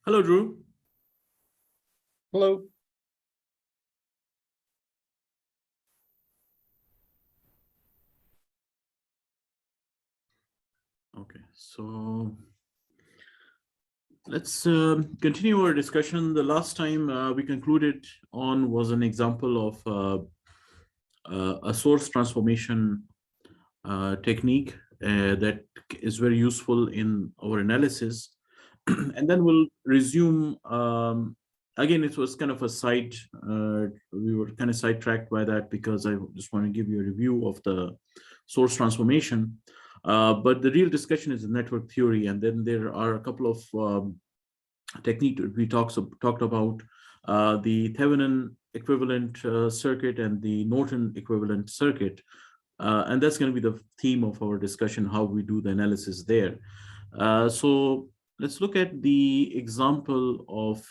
Hello, Drew. Hello. Okay, so let's continue our discussion. The last time we concluded on was an example of a source transformation technique that is very useful in our analysis. And then we'll resume. Again, it was kind of a side, we were kind of sidetracked by that because I just want to give you a review of the source transformation. But the real discussion is the network theory. And then there are a couple of technique we talked about, the Thevenin equivalent circuit and the Norton equivalent circuit. And that's going to be the theme of our discussion, how we do the analysis there. So let's look at the example of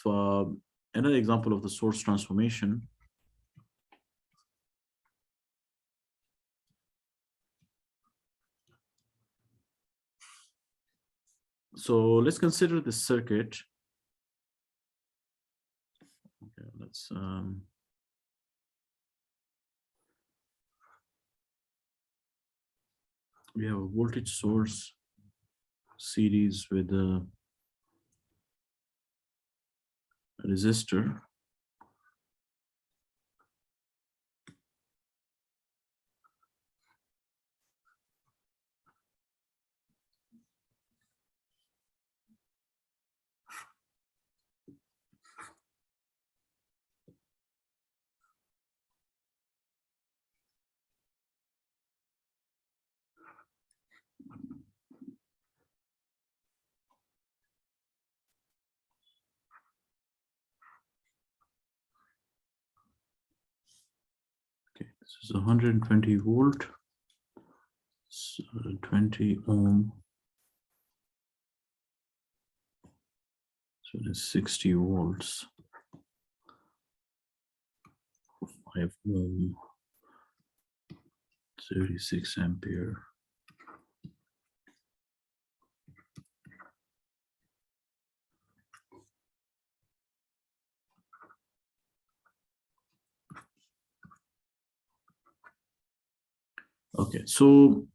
another example of the source transformation. So let's consider the circuit. Okay, let's we have a voltage source series with a resistor. Okay, this is 120 volt, 20 ohm. So it's 60 volts, 5 ohm, 36 ampere. Okay, so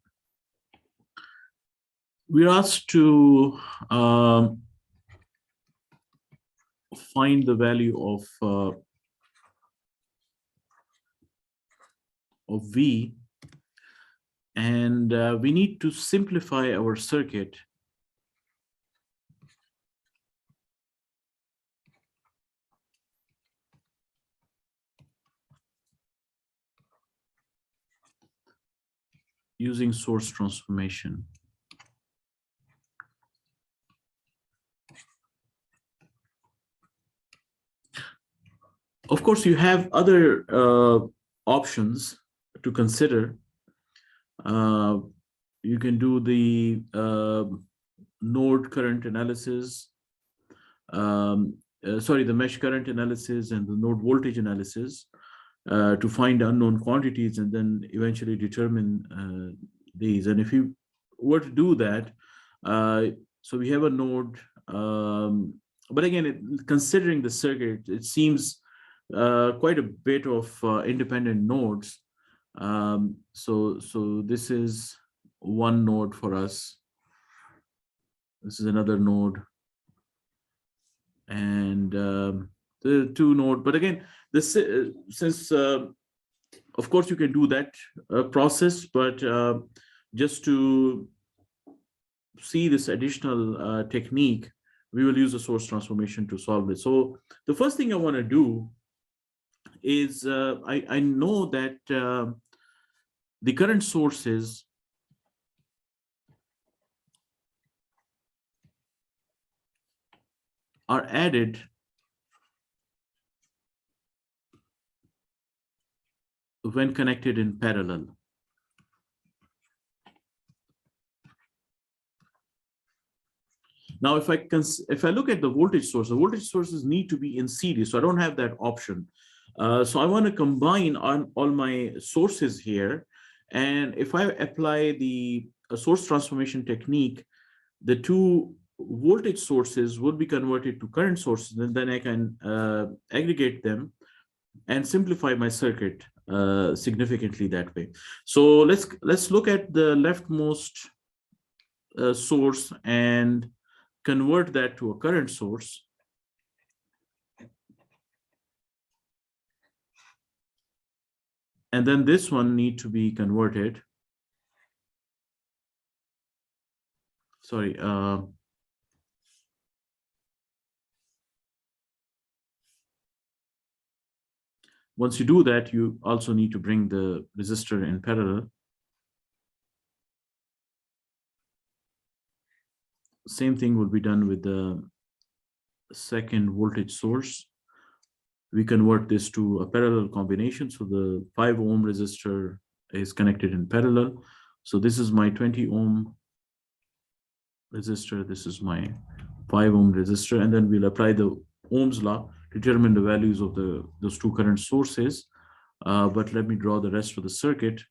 we're asked to find the value of V, and we need to simplify our circuit using source transformation. Of course, you have other options to consider. You can do the node current analysis, the mesh current analysis and the node voltage analysis to find unknown quantities and then eventually determine these. And if you were to do that, so we have a node, but again, considering the circuit, it seems quite a bit of independent nodes. So this is one node for us. This is another node, and the two node. But again, this since of course you can do that process, but just to see this additional technique, we will use a source transformation to solve it. So the first thing I want to do is I know that the current sources are added when connected in parallel. Now, if I look at the voltage sources need to be in series, so I don't have that option. So I want to combine on all my sources here, and if I apply the source transformation technique, the two voltage sources would be converted to current sources, and then I can aggregate them and simplify my circuit significantly that way. So let's look at the leftmost source and convert that to a current source. And then this one need to be converted. Sorry. Once you do that, you also need to bring the resistor in parallel. Same thing will be done with the second voltage source. We convert this to a parallel combination. So the 5 ohm resistor is connected in parallel. So this is my 20 ohm resistor. This is my 5 ohm resistor. And then we'll apply the Ohm's law to determine the values of those two current sources. But let me draw the rest of the circuit.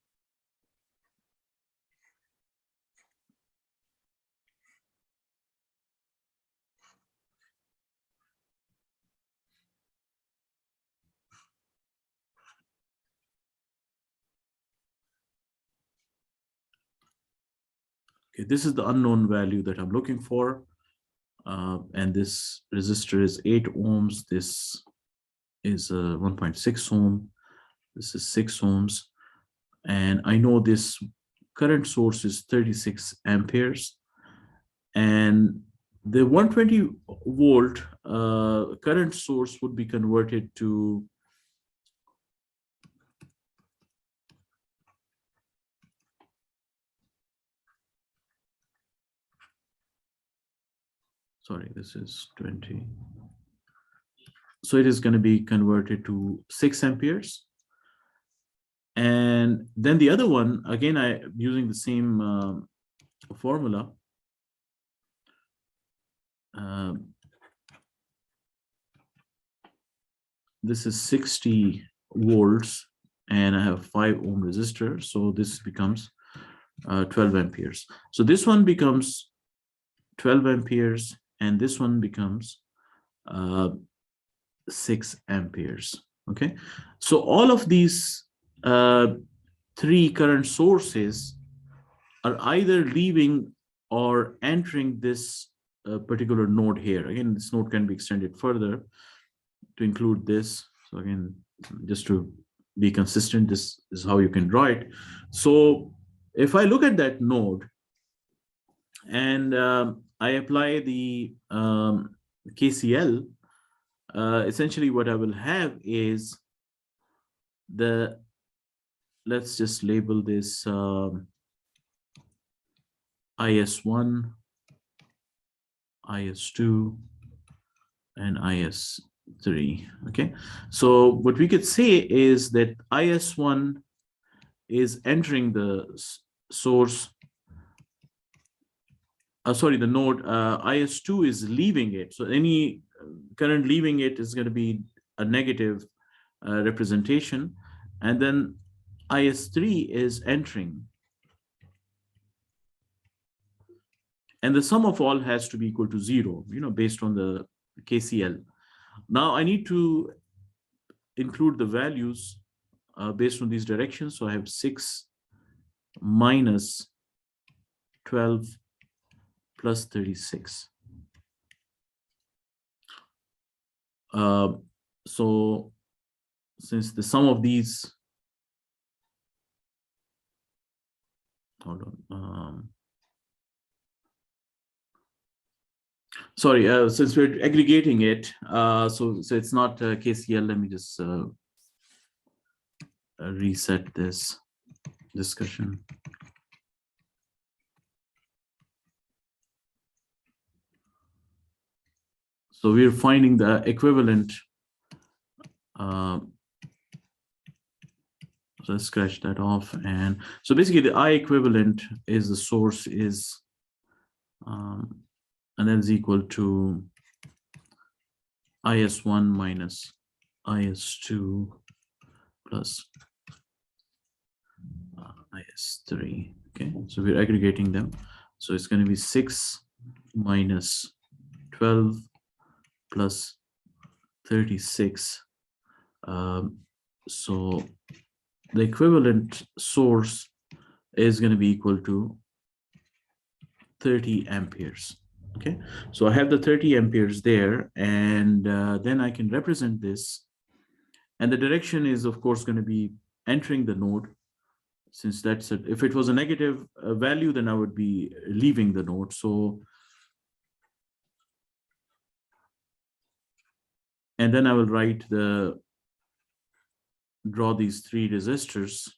Okay, this is the unknown value that I'm looking for. And this resistor is 8 ohms. This is 1.6 ohm. This is 6 ohms. And I know this current source is 36 amperes. And the 120 volt current source would be converted to sorry, this is 20. So it is going to be converted to 6 amperes. And then the other one, again, using the same formula. This is 60 volts, and I have 5 ohm resistor. So this becomes 12 amperes. So this one becomes 12 amperes, and this one becomes 6 amperes. Okay, so all of these 3 current sources are either leaving or entering this particular node here. Again, this node can be extended further to include this. So again, just to be consistent, this is how you can draw it. So if I look at that node and I apply the KCL, essentially what I will have is let's just label this IS1, IS2, and IS3. Okay, so what we could say is that IS1 is entering the source. Sorry, the node. IS2 is leaving it. So any current leaving it is going to be a negative representation, and then IS3 is entering. And the sum of all has to be equal to 0, based on the KCL. Now I need to include the values based on these directions. So I have 6 minus 12 plus 36. So since the sum of these, hold on. Sorry, since we're aggregating it, so it's not KCL. Let me just reset this discussion. So we're finding the equivalent. So let's scratch that off. And so basically the I equivalent is the source is, and then is equal to IS1 minus IS2 plus IS3. Okay, so we're aggregating them. So it's going to be 6 minus 12 plus 36. So the equivalent source is going to be equal to 30 amperes. Okay, so I have the 30 amperes there, and then I can represent this. And the direction is, of course, going to be entering the node. Since that's it, if it was a negative value, then I would be leaving the node. So, and then I will draw these three resistors.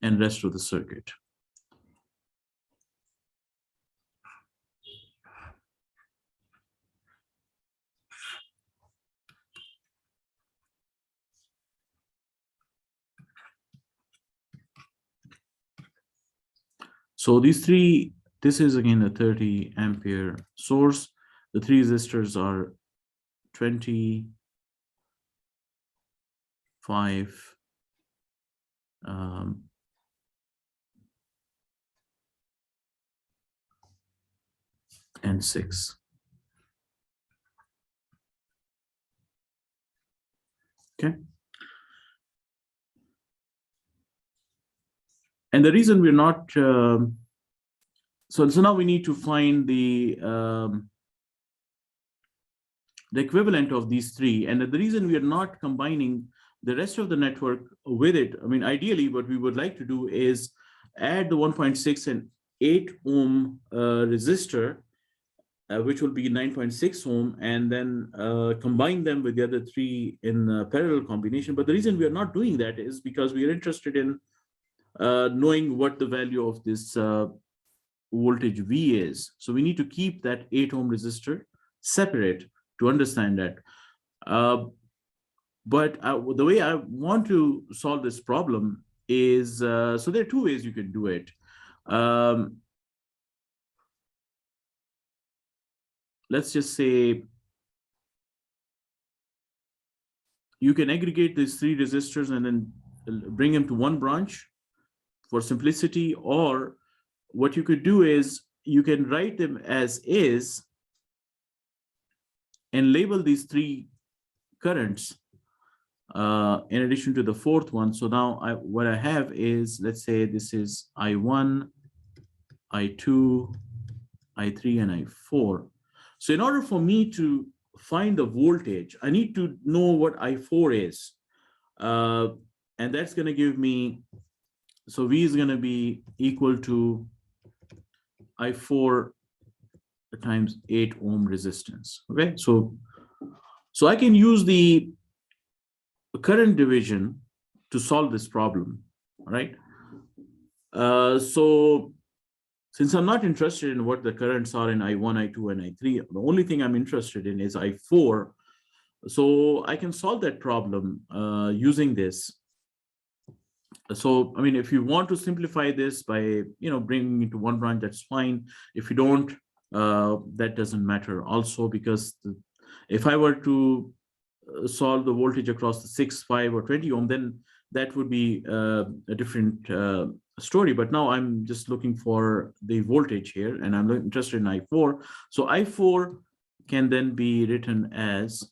And rest of the circuit. So these three, this is again a 30 ampere source. The three resistors are 20, 5, and 6. Okay. And the reason we're not, so now we need to find the equivalent of these three. And the reason we are not combining the rest of the network with it, I mean, ideally, what we would like to do is add the 1.6 and 8 ohm resistor, which will be 9.6 ohm, and then combine them with the other three in parallel combination. But the reason we are not doing that is because we are interested in knowing what the value of this voltage V is. So we need to keep that 8 ohm resistor separate to understand that. But the way I want to solve this problem is, so there are two ways you can do it. Let's just say you can aggregate these three resistors and then bring them to one branch for simplicity, or what you could do is you can write them as is and label these three currents in addition to the fourth one. So now what I have is, let's say this is I1, I2, I3, and I4. So in order for me to find the voltage, I need to know what I4 is. And that's going to give me, so V is going to be equal to I4 times 8 ohm resistance. Okay, so I can use the current division to solve this problem, right? So since I'm not interested in what the currents are in I1, I2, and I3, the only thing I'm interested in is I4. So I can solve that problem using this. So, I mean, if you want to simplify this by, bringing it to one branch, that's fine. If you don't, that doesn't matter also, because if I were to solve the voltage across the 6, 5, or 20 ohm, then that would be a different story. But now I'm just looking for the voltage here, and I'm interested in I4. So I4 can then be written as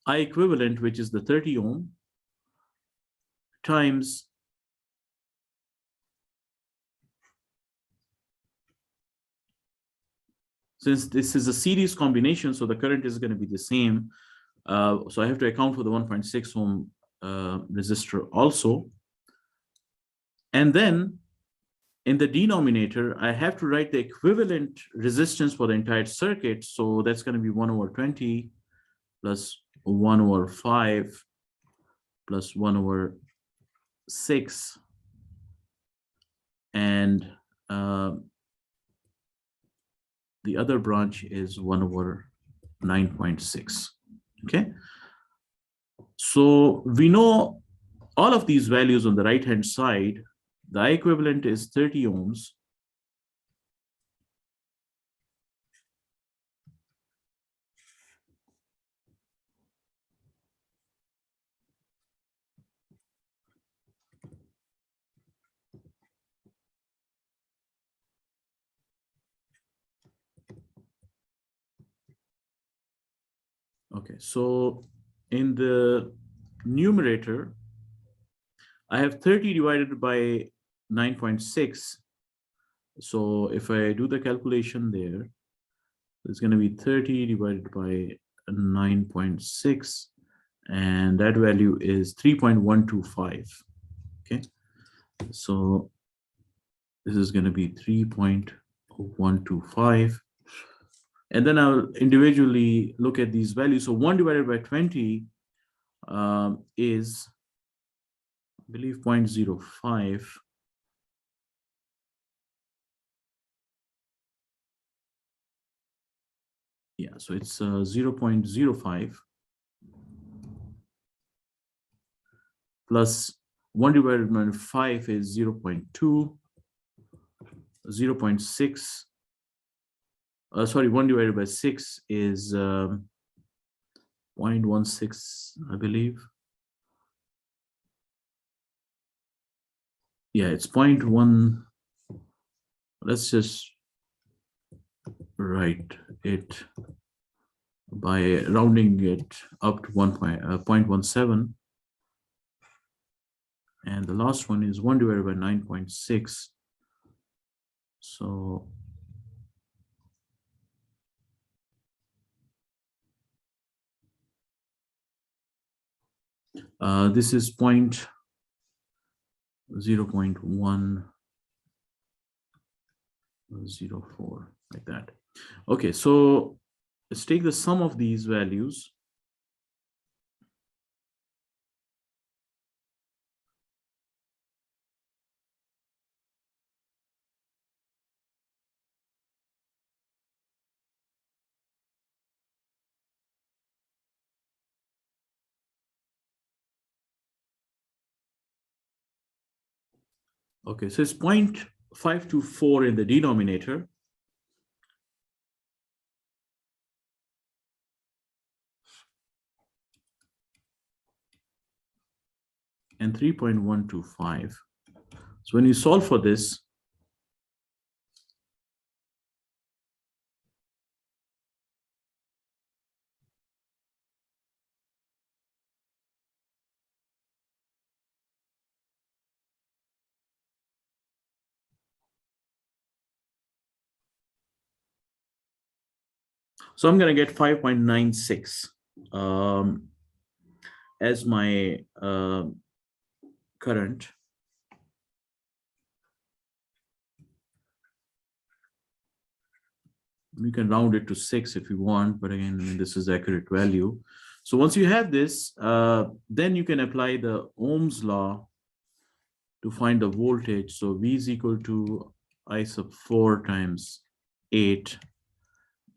I equivalent, which is the 30 ohm, times since this is a series combination, so the current is going to be the same. So I have to account for the 1.6 ohm resistor also. And then in the denominator, I have to write the equivalent resistance for the entire circuit. So that's going to be 1 over 20 plus 1 over 5 plus 1 over 6. And the other branch is 1 over 9.6. Okay. So we know all of these values on the right-hand side. The I equivalent is 30 ohms. Okay, so in the numerator, I have 30 divided by 9.6. So if I do the calculation there, it's going to be 30 divided by 9.6, and that value is 3.125. Okay, so this is going to be 3.125. And then I'll individually look at these values. So 1 divided by 20 is, I believe, 0.05. Yeah, so it's 0.05 plus 1 divided by 5 is 0.2, 0.6. Sorry, 1 divided by 6 is 0.16, I believe. Yeah, it's 0.1. Let's just write it by rounding it up to 0.17. And the last one is 1 divided by 9.6. So this is 0.104, like that. Okay, so let's take the sum of these values. Okay, so it's 0.524 in the denominator. And 3.125. So when you solve for this, so I'm going to get 5.96 as my current. You can round it to 6 if you want, but again, I mean, this is accurate value. So once you have this, then you can apply the Ohm's law to find the voltage. So V is equal to I sub 4 times 8,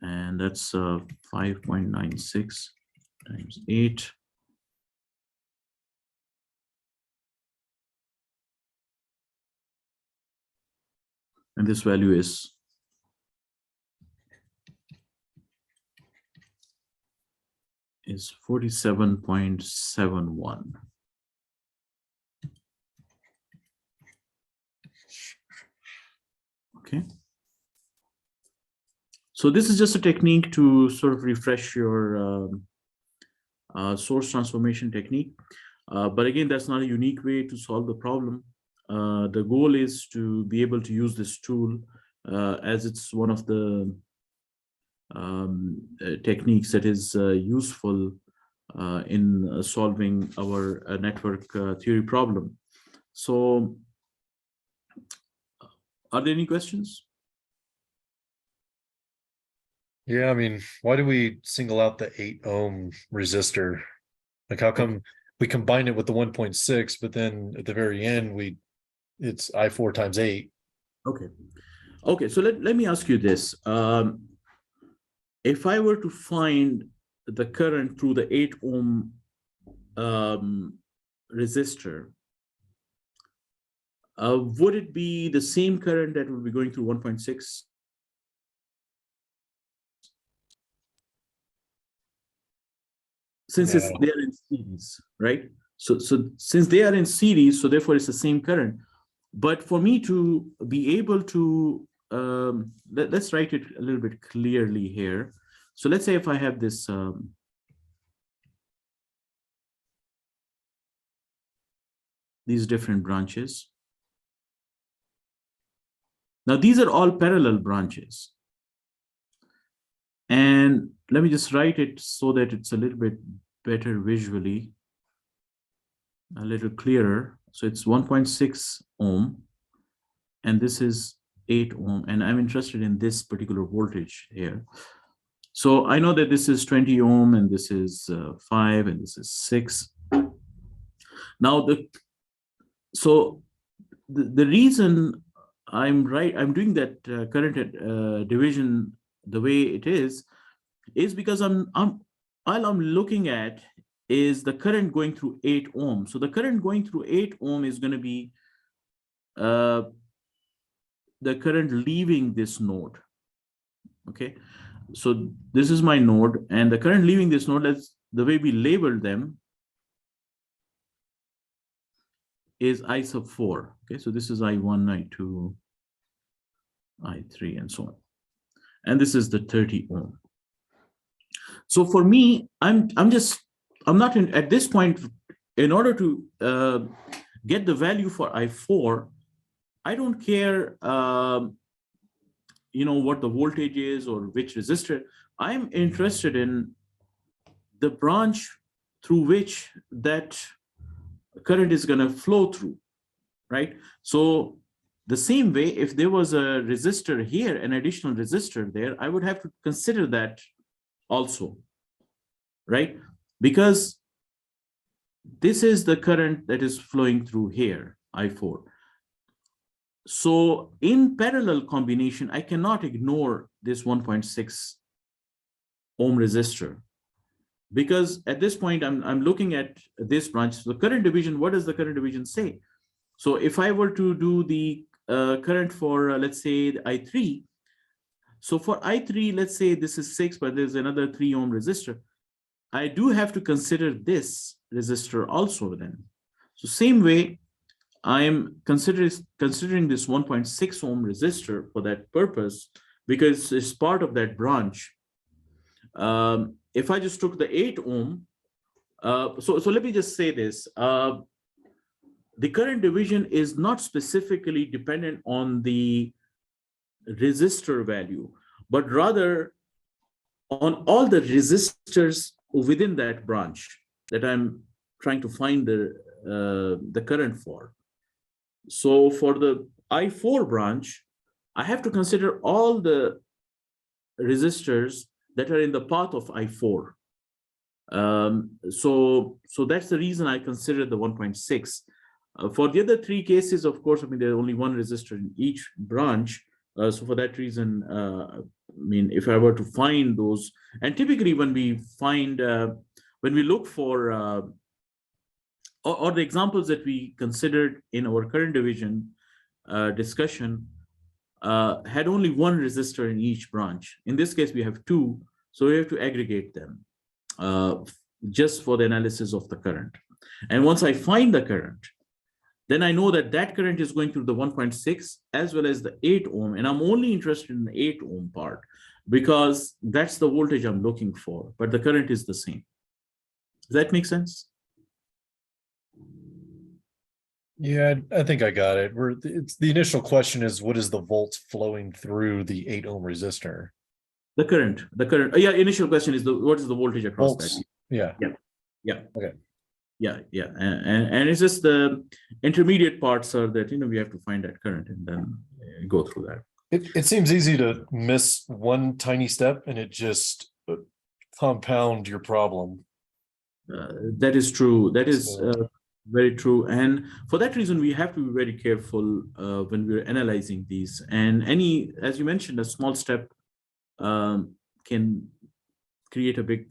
and that's 5.96 times 8. And this value is 47.71. Okay. So this is just a technique to sort of refresh your source transformation technique. But again, that's not a unique way to solve the problem. The goal is to be able to use this tool as it's one of the techniques that is useful in solving our network theory problem. So are there any questions? Yeah, I mean, why do we single out the 8 ohm resistor? Like, how come we combine it with the 1.6, but then at the very end, it's I4 times 8? Okay. Okay, so let me ask you this. If I were to find the current through the 8 ohm resistor, would it be the same current that would be going through 1.6? Since they are in series, right? So since they are in series, so therefore it's the same current. But for me to be able to, let's write it a little bit clearly here. So let's say if I have this these different branches. Now, these are all parallel branches. And let me just write it so that it's a little bit better visually, a little clearer. So it's 1.6 ohm, and this is 8 ohm, and I'm interested in this particular voltage here. So I know that this is 20 ohm, and this is 5, and this is 6. Now, the reason I'm doing that current division the way it is because all I'm looking at is the current going through 8 ohm. So the current going through 8 ohm is going to be the current leaving this node. Okay, so this is my node, and the current leaving this node, that's the way we label them, is I sub 4. Okay, so this is I1, I2, I3, and so on. And this is the 30 ohm. So for me, I'm not in at this point. In order to get the value for I4, I don't care, what the voltage is or which resistor. I'm interested in the branch through which that current is going to flow through, right? So the same way, if there was a resistor here, an additional resistor there, I would have to consider that also, right? Because this is the current that is flowing through here, I4. So in parallel combination, I cannot ignore this 1.6 ohm resistor, because at this point, I'm looking at this branch. The current division, what does the current division say? So if I were to do the current for, let's say, the I3, so for I3, let's say this is 6, but there's another 3 ohm resistor. I do have to consider this resistor also then. So same way, I'm considering this 1.6 ohm resistor for that purpose, because it's part of that branch. If I just took the 8 ohm, so let me just say this. The current division is not specifically dependent on the resistor value, but rather on all the resistors within that branch that I'm trying to find the current for. So for the I4 branch, I have to consider all the resistors that are in the path of I4. So that's the reason I consider the 1.6. For the other 3 cases, of course, there's only one resistor in each branch. So for that reason, if I were to find those, and typically when we find, when we look for, or the examples that we considered in our current division discussion had only one resistor in each branch. In this case, we have 2, so we have to aggregate them just for the analysis of the current. And once I find the current, then I know that that current is going through the 1.6 as well as the 8 ohm, and I'm only interested in the 8 ohm part because that's the voltage I'm looking for, but the current is the same. Does that make sense? Yeah, I think I got it. It's the initial question is, what is the volts flowing through the 8 ohm resistor? The current. Yeah, initial question is what is the voltage across Volts. that? Yeah. Okay. Yeah, and it's just the intermediate parts are that we have to find that current and then go through that. It seems easy to miss one tiny step and it just compound your problem. That is true. That is very true. And for that reason, we have to be very careful when we're analyzing these. And as you mentioned, a small step can create a big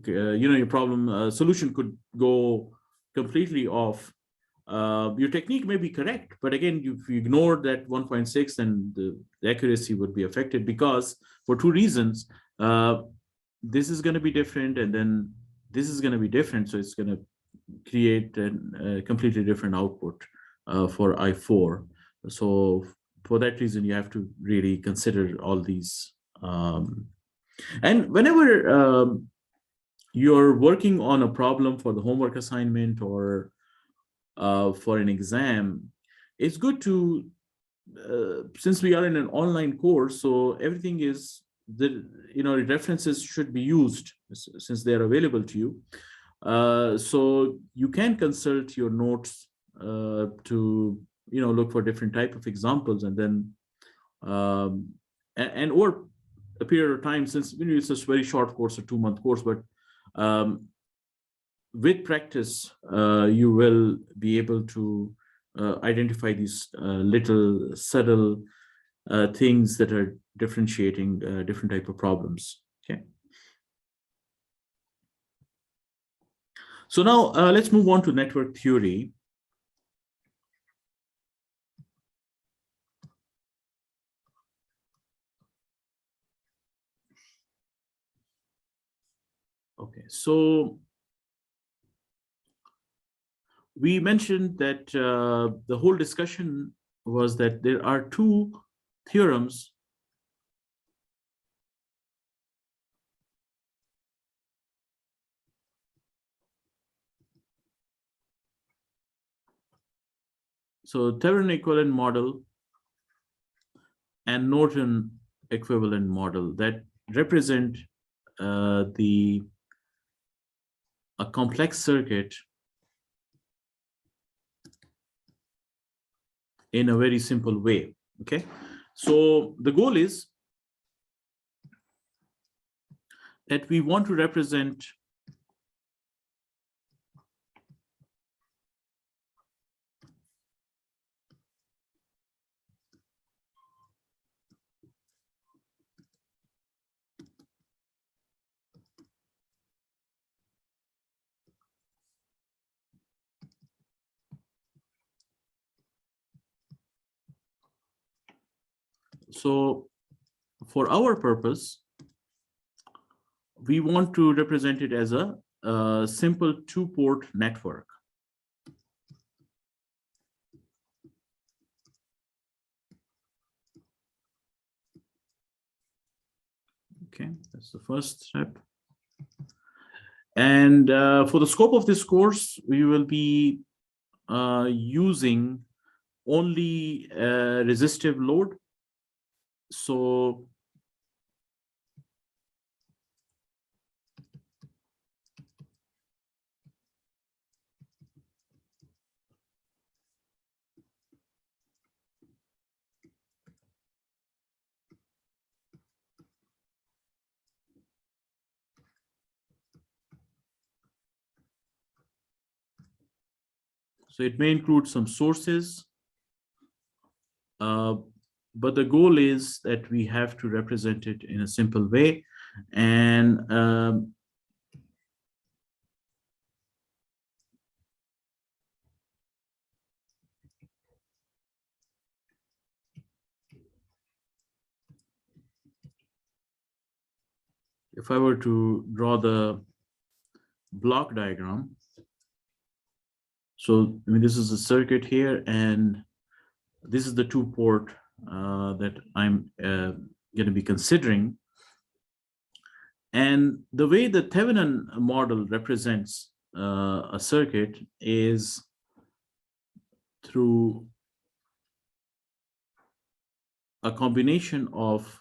your problem solution could go completely off. Your technique may be correct, but again, if you ignore that 1.6, then the accuracy would be affected, because for 2 reasons. This is going to be different, and then this is going to be different, so it's going to create a completely different output for I4. So for that reason, you have to really consider all these. And whenever you're working on a problem for the homework assignment, or for an exam, it's good to, since we are in an online course, so everything is the, references should be used since they are available to you. So you can consult your notes to, look for different type of examples, and then and over a period of time, since it's a very short course, a 2-month course, but with practice, you will be able to identify these little subtle things that are differentiating different type of problems. Okay. So now let's move on to network theory. Okay, so we mentioned that the whole discussion was that there are two theorems so Thevenin equivalent model and Norton equivalent model that represent a complex circuit in a very simple way. Okay, so the goal is that we want to represent so for our purpose, we want to represent it as a simple 2-port network. Okay, that's the first step. And for the scope of this course, we will be using only resistive load. So it may include some sources, but the goal is that we have to represent it in a simple way. And if I were to draw the block diagram, so this is a circuit here, and this is the 2-port that I'm going to be considering. And the way the Thevenin model represents a circuit is through a combination of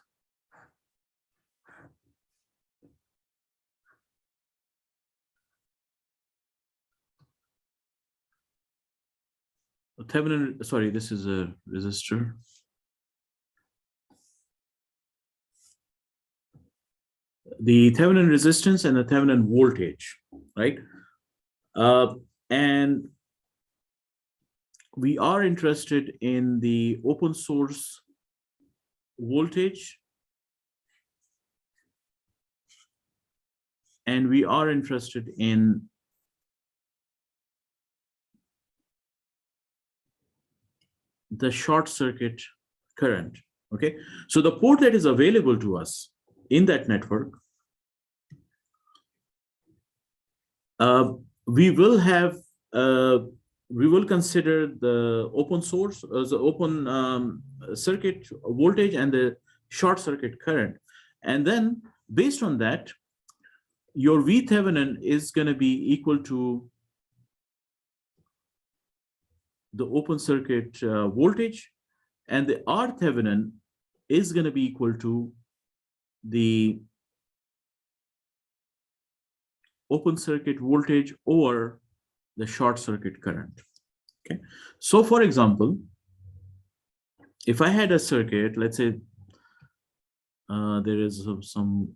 Thevenin, sorry, this is a resistor. The Thevenin resistance and the Thevenin voltage, right? And we are interested in the open source voltage, and we are interested in the short circuit current. Okay, so the port that is available to us in that network, we will consider the open source as the open circuit voltage and the short circuit current, and then based on that, your VThevenin is going to be equal to the open circuit voltage, and the R Thevenin is going to be equal to the open circuit voltage over the short circuit current. Okay, so for example, if I had a circuit, let's say there is some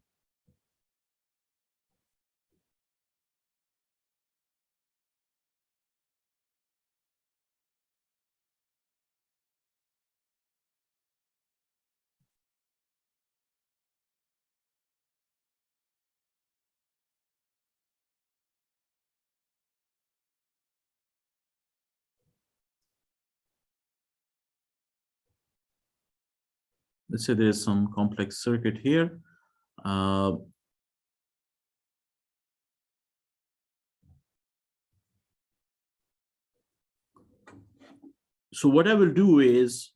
let's say there's some complex circuit here. So what I will do is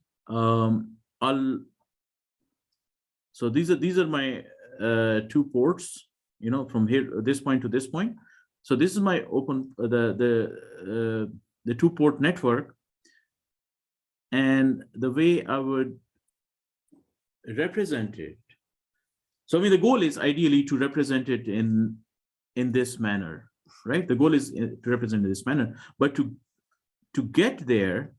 so these are my 2 ports, you know, from here, this point to this point. So this is my open the 2-port network, and the way I would represent it. So I mean, the goal is ideally to represent it in this manner, right? The goal is to represent it in this manner, but to get there,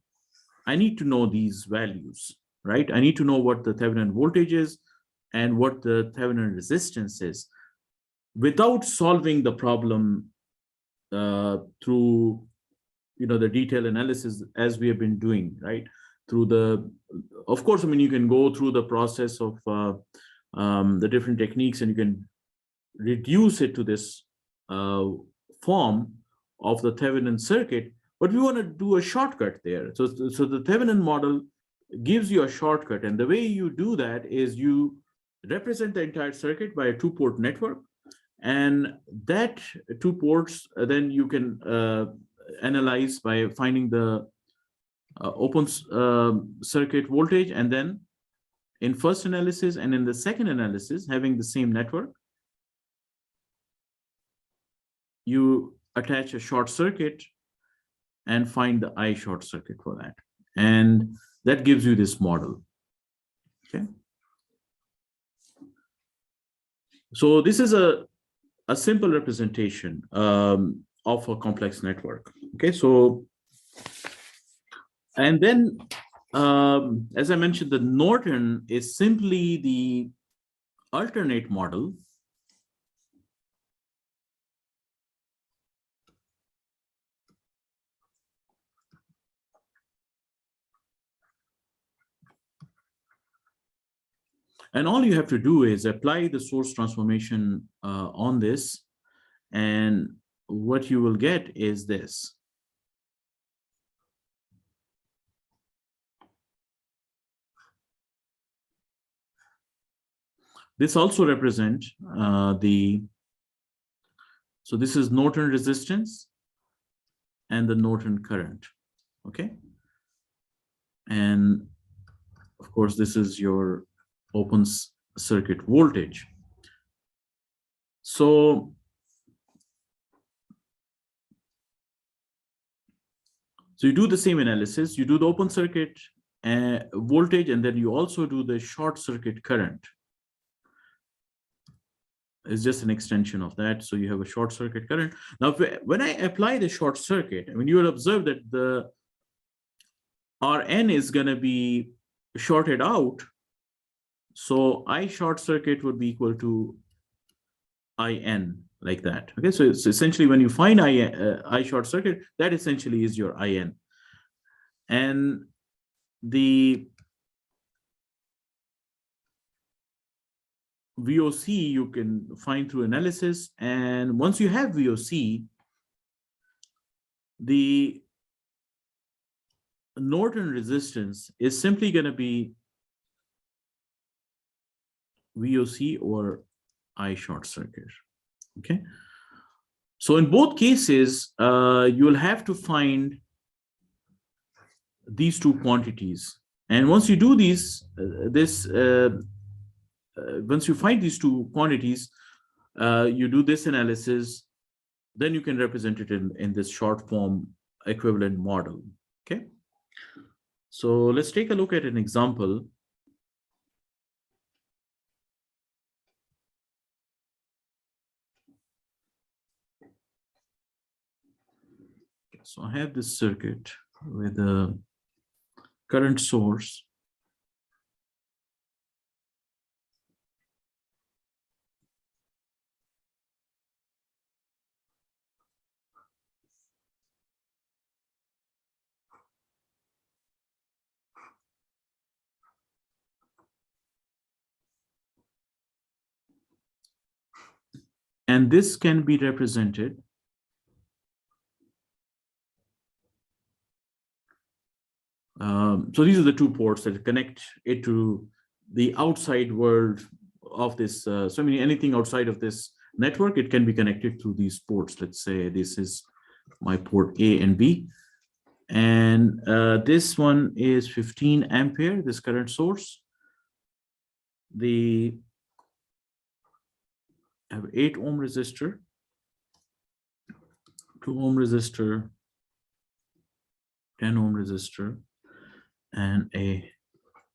I need to know these values, right? I need to know what the Thevenin voltage is and what the Thevenin resistance is, without solving the problem through, you know, the detailed analysis as we have been doing, right? Through the, of course, I mean, you can go through the process of the different techniques, and you can reduce it to this form of the Thevenin circuit, but we want to do a shortcut there. So the Thevenin model gives you a shortcut, and the way you do that is you represent the entire circuit by a 2-port network, and that 2 ports then you can analyze by finding the open circuit voltage, and then in first analysis and in the second analysis, having the same network, you attach a short circuit and find the I short circuit for that. And that gives you this model. Okay. So this is a simple representation of a complex network. Okay. So, and then, as I mentioned, the Norton is simply the alternate model . And all you have to do is apply the source transformation on this, and what you will get is this. This also represents so this is Norton resistance and the Norton current, okay? And of course, this is your open circuit voltage. So you do the same analysis, you do the open circuit voltage, and then you also do the short circuit current. It's just an extension of that. So you have a short circuit current. Now, when I apply the short circuit, I mean, you will observe that the Rn is going to be shorted out. So I short circuit would be equal to In, like that. Okay, so it's essentially when you find I short circuit, that essentially is your In. And the VOC you can find through analysis, and once you have VOC, the Norton resistance is simply going to be VOC or I short circuit. Okay, so in both cases you will have to find these 2 quantities, and once you do these once you find these 2 quantities, you do this analysis, then you can represent it in this short form equivalent model. Okay. So let's take a look at an example. So I have this circuit with a current source. And this can be represented so these are the two ports that connect it to the outside world of this. So I mean, anything outside of this network, it can be connected through these ports. Let's say this is my port A and B. And this one is 15 ampere, this current source. I have 8 ohm resistor, 2 ohm resistor, 10 ohm resistor, and a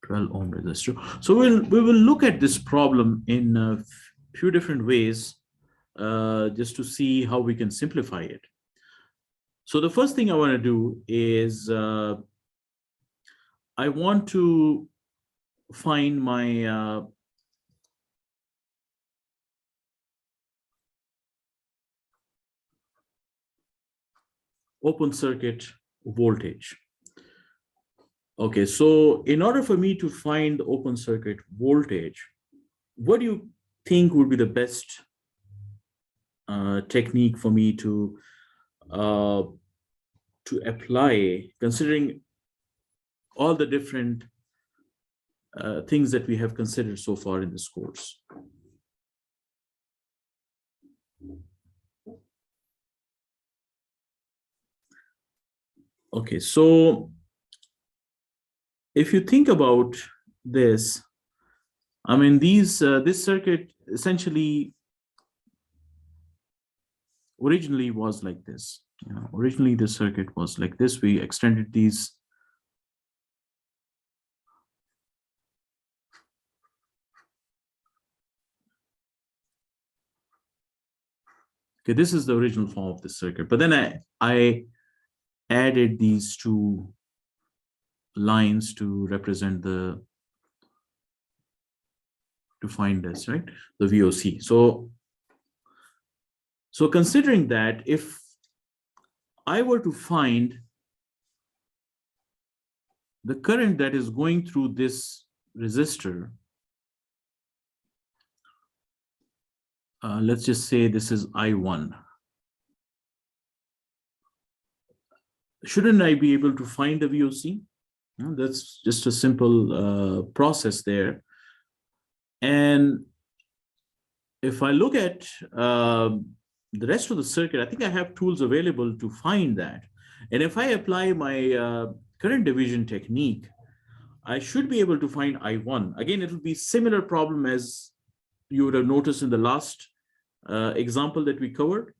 12 ohm resistor. So we will look at this problem in a few different ways just to see how we can simplify it. So the first thing I want to do is I want to find my open circuit voltage. Okay, so in order for me to find the open circuit voltage, what do you think would be the best technique for me to apply, considering all the different things that we have considered so far in this course? Okay, so if you think about this, I mean, this circuit essentially originally was like this. Originally the circuit was like this. We extended these okay, this is the original form of the circuit, but then I added these two lines to represent to find this, right? The VOC. So considering that, if I were to find the current that is going through this resistor, let's just say this is I1. Shouldn't I be able to find the VOC? That's just a simple process there. And if I look at the rest of the circuit, I think I have tools available to find that. And if I apply my current division technique, I should be able to find I1. Again, it will be similar problem as you would have noticed in the last example that we covered.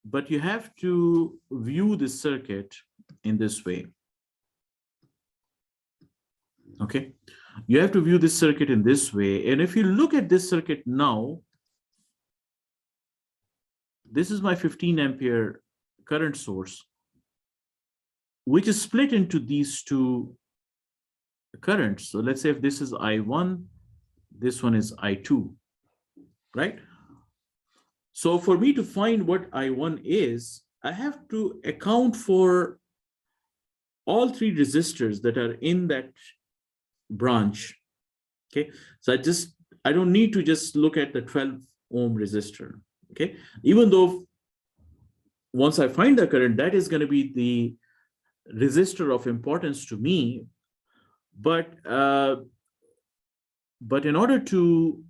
But you have to view this circuit in this way. Okay, you have to view this circuit in this way. And if you look at this circuit now, this is my 15 ampere current source, which is split into these two currents. So let's say if this is I1, this one is I2, right? So for me to find what I1 is, I have to account for all three resistors that are in that branch. Okay, so I don't need to just look at the 12 ohm resistor. Okay, even though once I find the current, that is going to be the resistor of importance to me, but in order to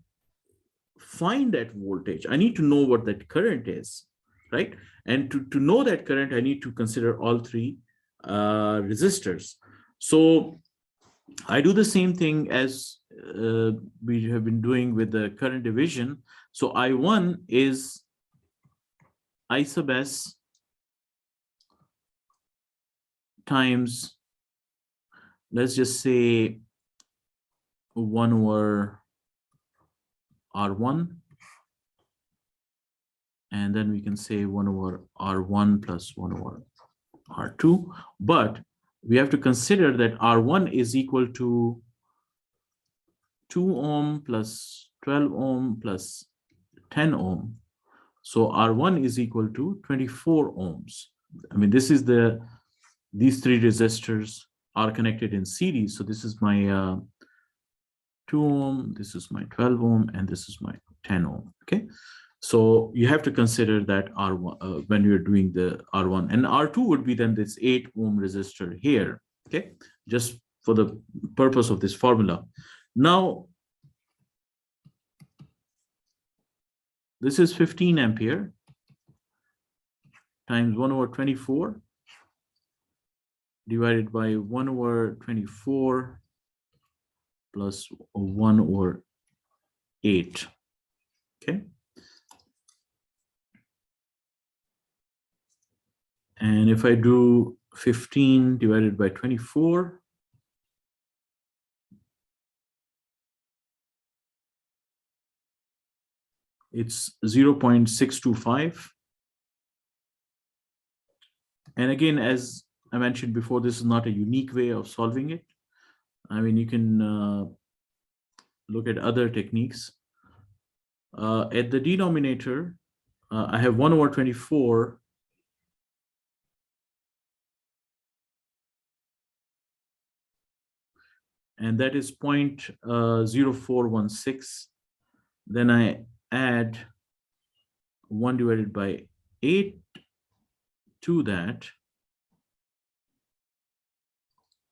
find that voltage, I need to know what that current is, right? And to know that current, I need to consider all three resistors. So I do the same thing as we have been doing with the current division. So I1 is I sub S times, let's just say 1 over R1. And then we can say 1 over R1 plus 1 over R2. But we have to consider that R1 is equal to 2 ohm plus 12 ohm plus 10 ohm. So R1 is equal to 24 ohms. I mean, these three resistors are connected in series. So this is my 2 ohm, this is my 12 ohm, and this is my 10 ohm. Okay. So you have to consider that R1 when you're doing the R1, and R2 would be then this 8 ohm resistor here. Okay. Just for the purpose of this formula. Now, this is 15 ampere times 1 over 24 divided by 1 over 24 plus 1 over 8. Okay. And if I do 15 divided by 24, it's 0.625. And again, as I mentioned before, this is not a unique way of solving it. I mean, you can look at other techniques. At the denominator, I have 1 over 24 and that is 0.0416. Then I add 1 divided by 8 to that,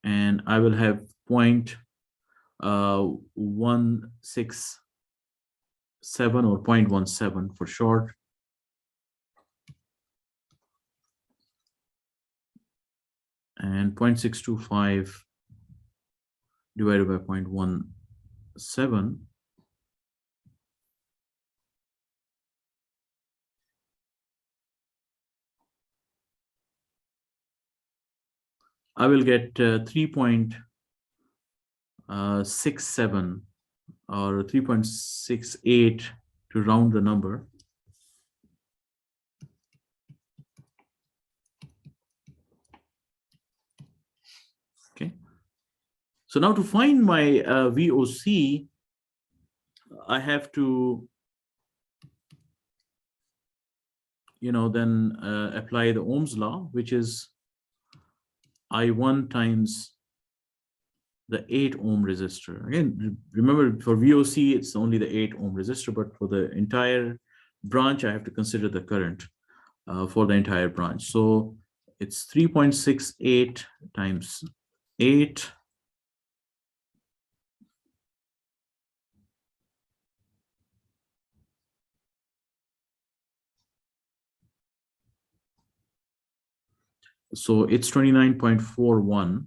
and I will have 0.167 or 0.17 for short. And 0.625 divided by 0.17. I will get 3.67 or 3.68 to round the number. Okay. So now to find my VOC, I have to, then apply the Ohm's law, which is I1 times the 8 ohm resistor. Again, remember for VOC, it's only the 8 ohm resistor, but for the entire branch, I have to consider the current for the entire branch. So it's 3.68 times 8. So it's 29.41.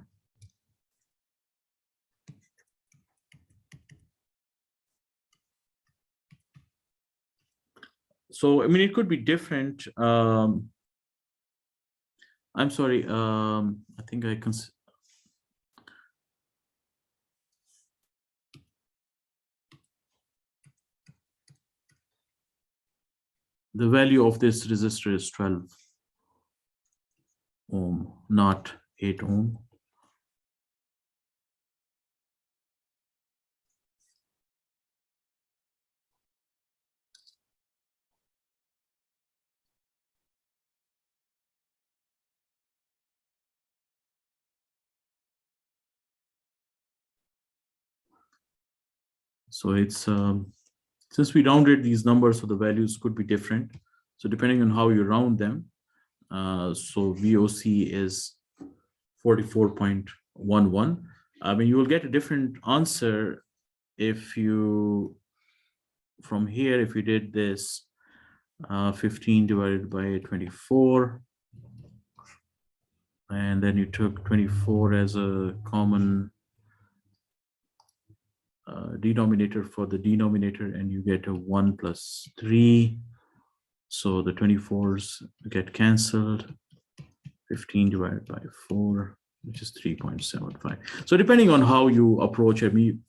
So, I mean, it could be different. I'm sorry. I think I can. The value of this resistor is 12 ohm, not 8 ohm. So it's since we rounded these numbers, so the values could be different. So depending on how you round them, so VOC is 44.11. I mean, you will get a different answer if you, from here, if you did this 15 divided by 24, and then you took 24 as a common denominator for the denominator, and you get a 1 plus 3. So the 24s get cancelled. 15 divided by 4 which is 3.75. So depending on how you approach, I mean,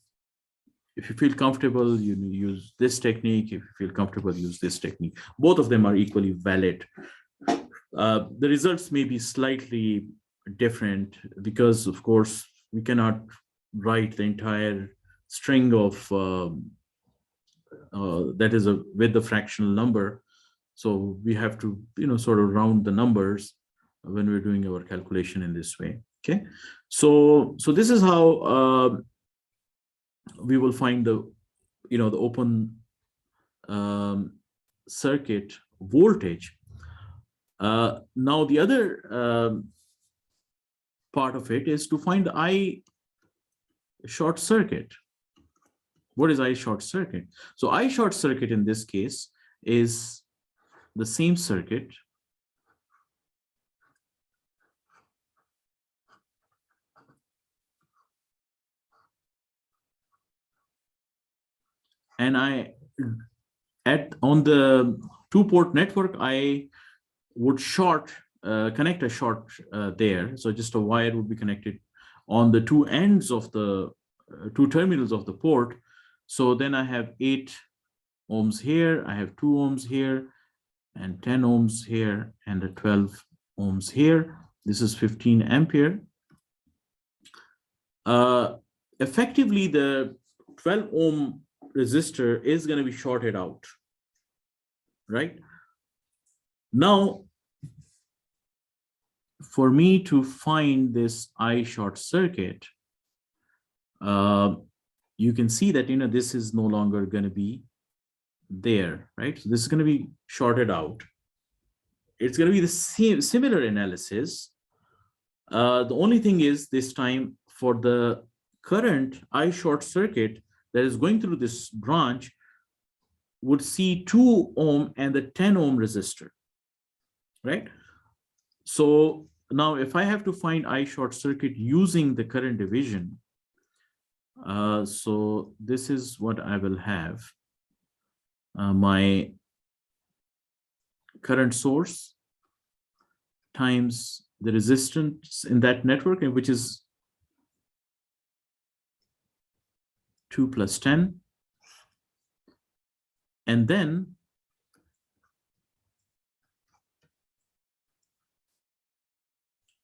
if you feel comfortable, you use this technique. If you feel comfortable, use this technique. Both of them are equally valid. The results may be slightly different because, of course, we cannot write the entire string of that is with the fractional number. So we have to, sort of round the numbers when we're doing our calculation in this way. Okay, so this is how we will find the open circuit voltage. Now the other part of it is to find the I short circuit. What is I short circuit? So I short circuit in this case is the same circuit and on the two-port network, I would connect a short there. So just a wire would be connected on the two ends of the two terminals of the port. So then I have 8 ohms here, I have 2 ohms here, and 10 ohms here, and the 12 ohms here. This is 15 ampere. Effectively, the 12 ohm resistor is going to be shorted out, right? Now, for me to find this I short circuit, you can see that, this is no longer going to be there, right? So this is going to be shorted out. It's going to be the same similar analysis. The only thing is this time for the current I short circuit that is going through this branch would see 2 ohm and the 10 ohm resistor, right? So now if I have to find I short circuit using the current division, so this is what I will have. My current source times the resistance in that network, which is 2 plus 10. And then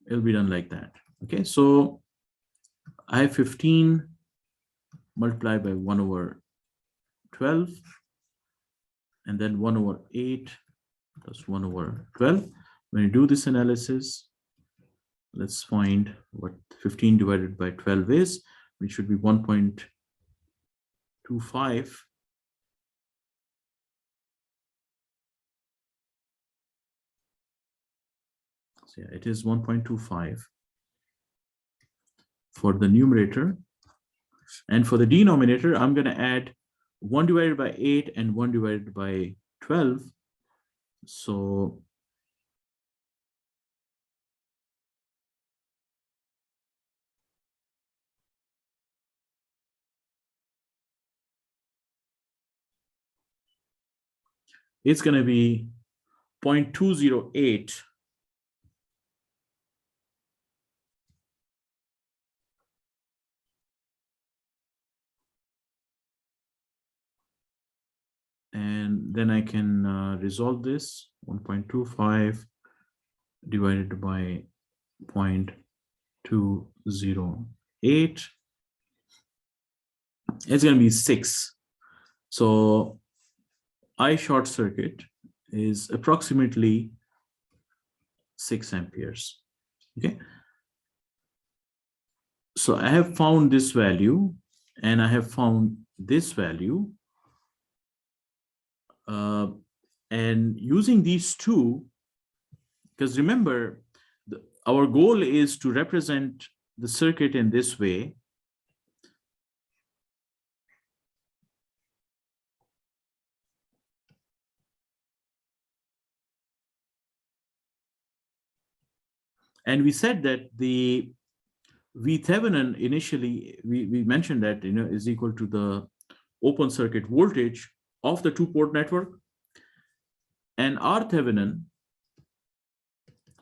it'll be done like that. Okay, so I have 15 multiplied by 1 over 12, and then 1 over 8 plus 1 over 12. When you do this analysis, let's find what 15 divided by 12 is, which should be 1.25. So yeah, it is 1.25 for the numerator. And for the denominator, I'm going to add 1 divided by 8 and 1 divided by 12. So it's going to be 0.208. And then I can resolve this. 1.25 divided by 0.208. It's going to be 6. So I short circuit is approximately 6 amperes. Okay. So I have found this value and I have found this value. And using these two, because remember, our goal is to represent the circuit in this way. And we said that the VThevenin initially, we mentioned that, is equal to the open circuit voltage of the two-port network. And RThevenin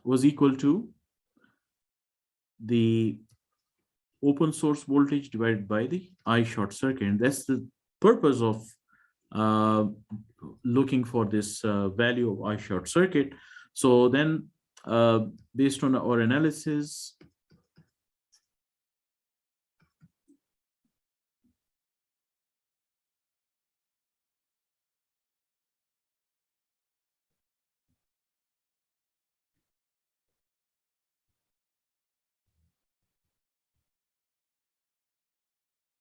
was equal to the open source voltage divided by the I short circuit. And that's the purpose of looking for this value of I short circuit. So then based on our analysis,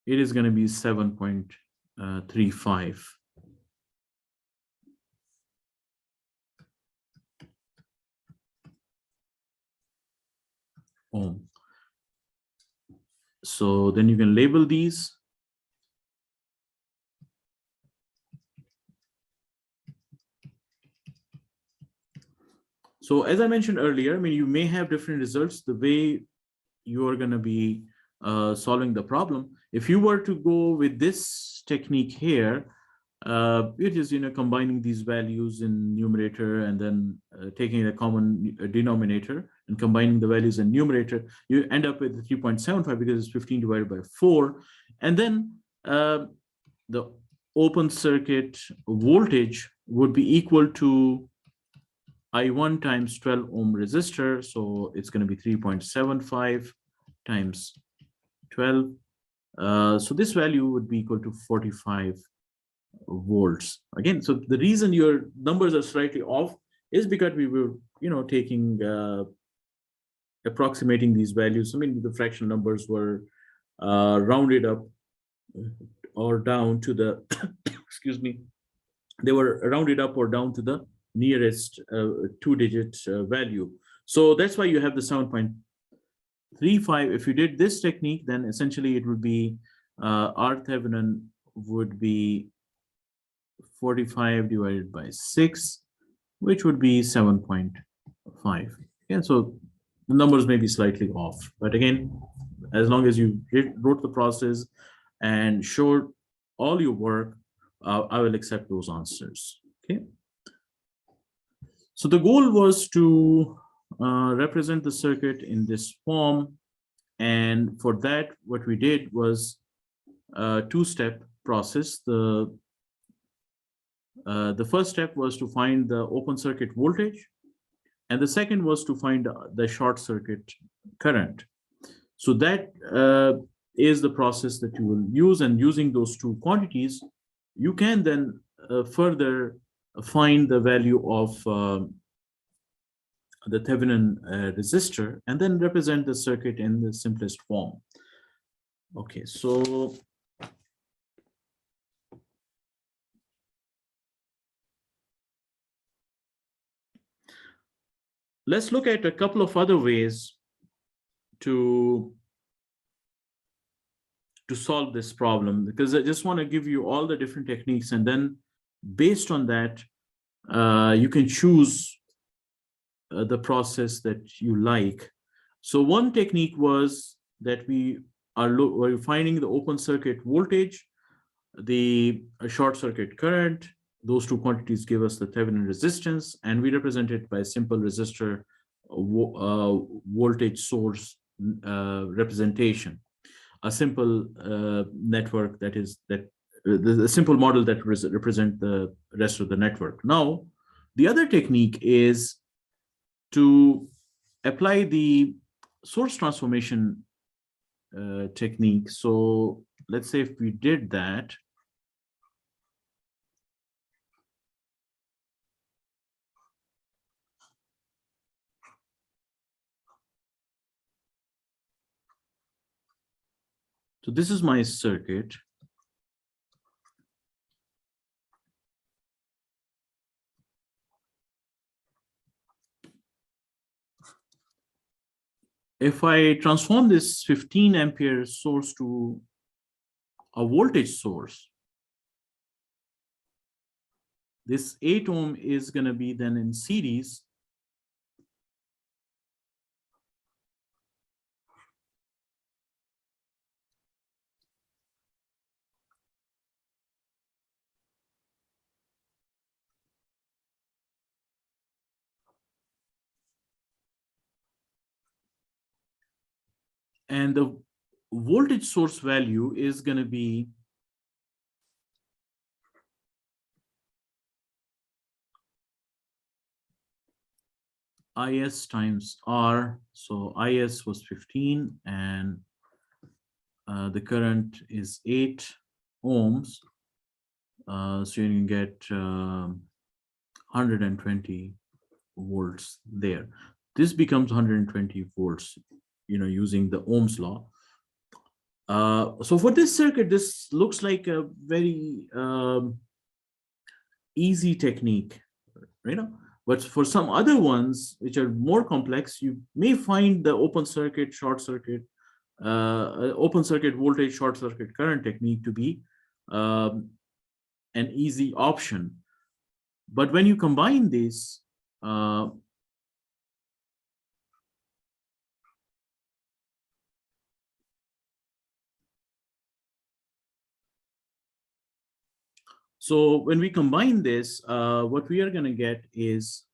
it is going to be 7.35 ohm. So then you can label these. So as I mentioned earlier, I mean, you may have different results the way you are going to be solving the problem. If you were to go with this technique here, it is, combining these values in numerator and then taking a common denominator and combining the values in numerator, you end up with 3.75 because it's 15 divided by 4. And then the open circuit voltage would be equal to I1 times 12 ohm resistor. So it's going to be 3.75 times 12. So this value would be equal to 45 volts. Again, so the reason your numbers are slightly off is because we were, taking, approximating these values. I mean, the fractional numbers were rounded up or down to the, excuse me, they were rounded up or down to the nearest two-digit value. So that's why you have the 7.35. If you did this technique, then essentially it would be R Thevenin would be 45 divided by 6, which would be 7.5. Yeah, so the numbers may be slightly off, but again, as long as you wrote the process and showed all your work, I will accept those answers. Okay. So the goal was to represent the circuit in this form. And for that, what we did was a two-step process. The first step was to find the open circuit voltage. And the second was to find the short circuit current. So that is the process that you will use. And using those two quantities, you can then further find the value of the Thevenin resistor and then represent the circuit in the simplest form. Okay, so let's look at a couple of other ways to solve this problem, because I just want to give you all the different techniques, and then based on that, you can choose the process that you like. So one technique was that we're finding the open circuit voltage, the short circuit current. Those two quantities give us the Thevenin resistance, and we represent it by a simple resistor voltage source representation. A simple network the simple model that represent the rest of the network. Now, the other technique is to apply the source transformation technique. So let's say if we did that, so this is my circuit. If I transform this 15 ampere source to a voltage source, this 8 ohm is going to be then in series And the voltage source value is going to be IS times R. So IS was 15 and the current is 8 ohms. So you can get 120 volts there. This becomes 120 volts, using the Ohm's law. So for this circuit, this looks like a very easy technique, right? But for some other ones, which are more complex, you may find the open circuit, short circuit, open circuit voltage, short circuit current technique to be an easy option. But when you combine this, so when we combine this, what we are going to get is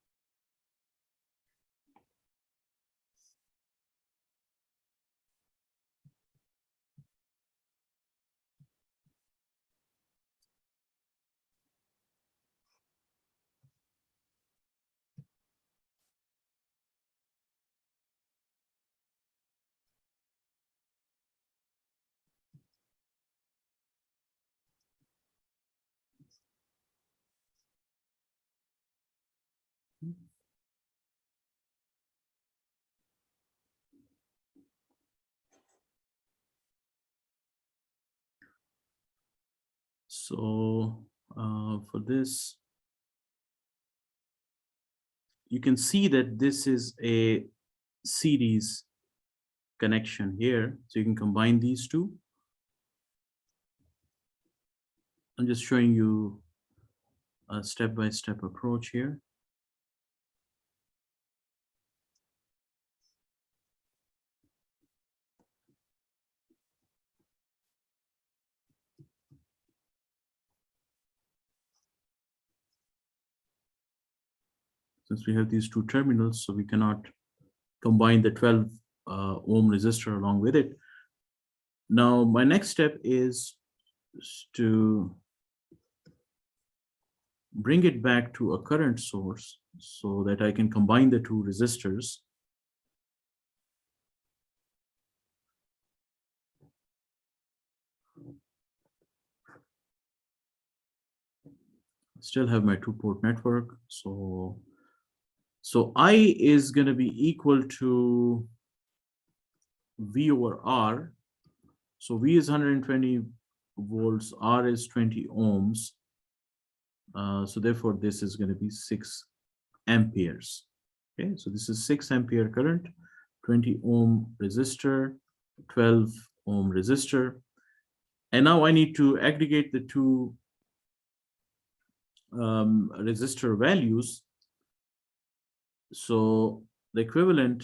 for this, you can see that this is a series connection here. So you can combine these two. I'm just showing you a step-by-step approach here. Since we have these two terminals, so we cannot combine the 12 ohm resistor along with it. Now, my next step is to bring it back to a current source so that I can combine the two resistors. Still have my two-port network. So I is going to be equal to V over R. So V is 120 volts, R is 20 ohms. So therefore, this is going to be 6 amperes. Okay, so this is 6 ampere current, 20 ohm resistor, 12 ohm resistor. And now I need to aggregate the two resistor values. So the equivalent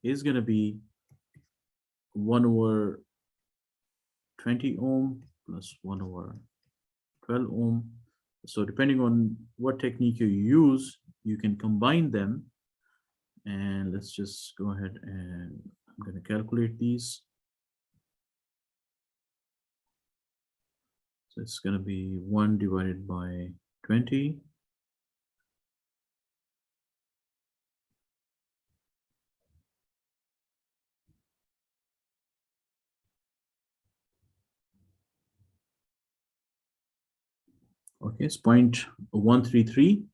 is going to be 1 over 20 ohm plus 1 over 12 ohm. So depending on what technique you use, you can combine them. And let's just go ahead and I'm going to calculate these. So it's going to be 1 divided by 20. Okay, it's 0.133.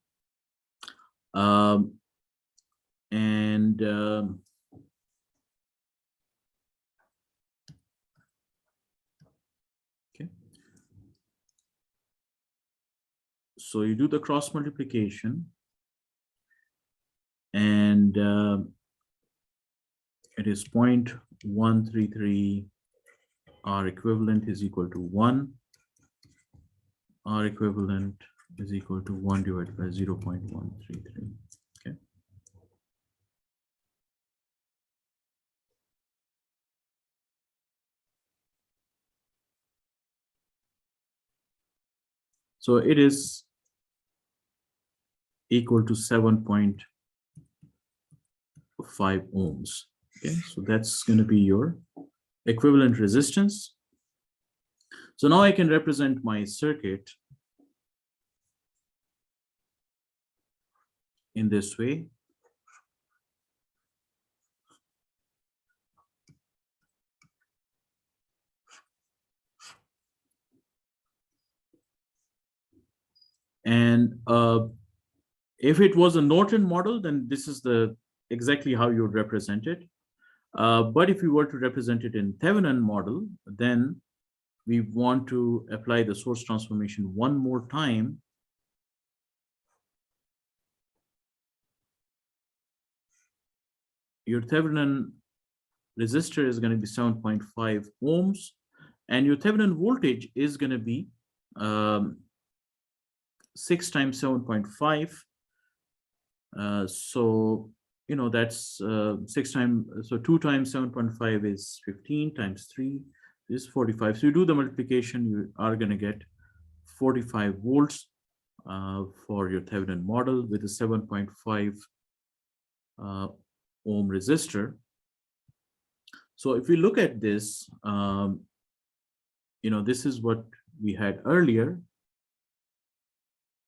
Okay. So you do the cross multiplication, and it is 0.133. R equivalent is equal to 1. R equivalent is equal to 1 divided by 0.133. Okay. So it is equal to 7.5 ohms. Okay, so that's going to be your equivalent resistance. So now I can represent my circuit in this way. And if it was a Norton model, then this is exactly how you would represent it. But if you were to represent it in Thevenin model, then we want to apply the source transformation one more time. Your Thevenin resistor is going to be 7.5 ohms, and your Thevenin voltage is going to be 6 times 7.5. So, you know, that's 6 times, so 2 times 7.5 is 15 times 3 is 45. So you do the multiplication, you are going to get 45 volts for your Thevenin model with a 7.5 ohm resistor. So if we look at this, you know, this is what we had earlier,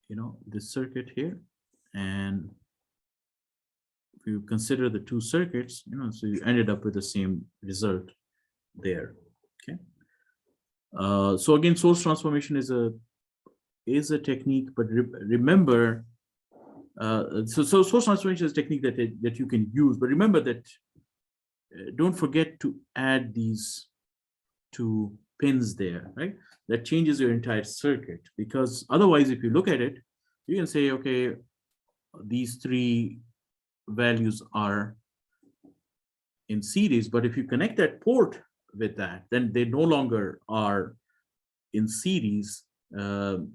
you know, this circuit here. And if you consider the two circuits, you know, so you ended up with the same result there. Okay. So again, source transformation is a technique, but remember, so source transformation is a technique that you can use, but remember that don't forget to add these two pins there, right? That changes your entire circuit, because otherwise, if you look at it, you can say, okay, these three values are in series, but if you connect that port with that, then they no longer are in series, and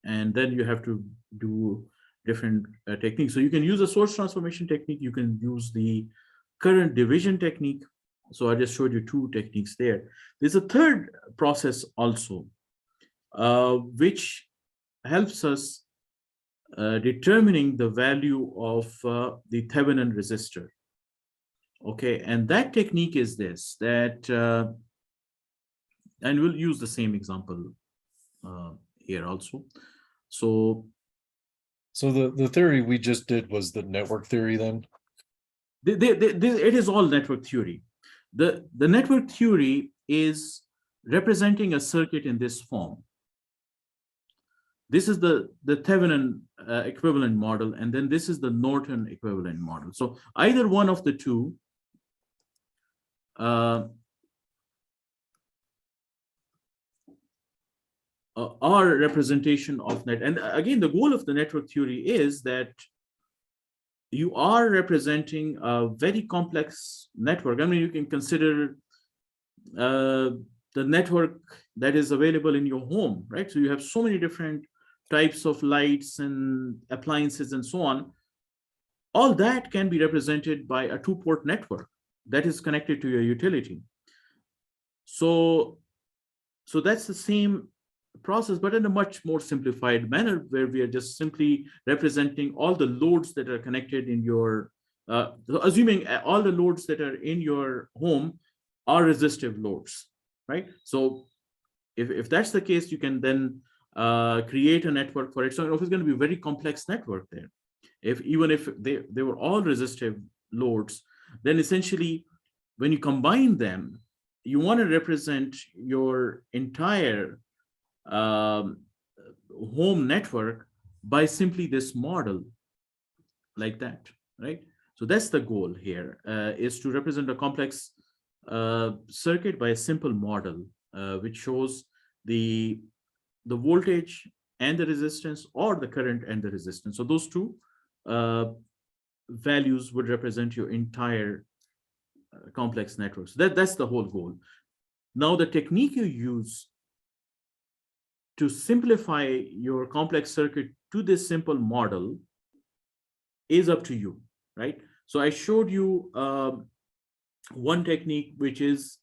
then you have to do different techniques. So you can use a source transformation technique, you can use the current division technique. So I just showed you two techniques there. There's a third process also, which helps us determining the value of the Thevenin resistor. Okay, and that technique is this, that, and we'll use the same example here also. So the theory we just did was the network theory then? it is all network theory. The network theory is representing a circuit in this form. This is the Thevenin equivalent model, and then this is the Norton equivalent model. So either one of the two are representation of net. And again, the goal of the network theory is that you are representing a very complex network. I mean, you can consider the network that is available in your home, right? So you have so many different types of lights and appliances and so on. All that can be represented by a two-port network that is connected to your utility. So that's the same process, but in a much more simplified manner, where we are just simply representing all the loads that are connected in your, assuming all the loads that are in your home are resistive loads, right? So if that's the case, you can then create a network for it. So it's going to be a very complex network there. Even if they were all resistive loads, then essentially when you combine them, you want to represent your entire home network by simply this model like that, right? So that's the goal here, is to represent a complex circuit by a simple model, which shows the voltage and the resistance, or the current and the resistance. So those two values would represent your entire complex network. So that's the whole goal. Now, the technique you use to simplify your complex circuit to this simple model is up to you, right? So I showed you one technique, which is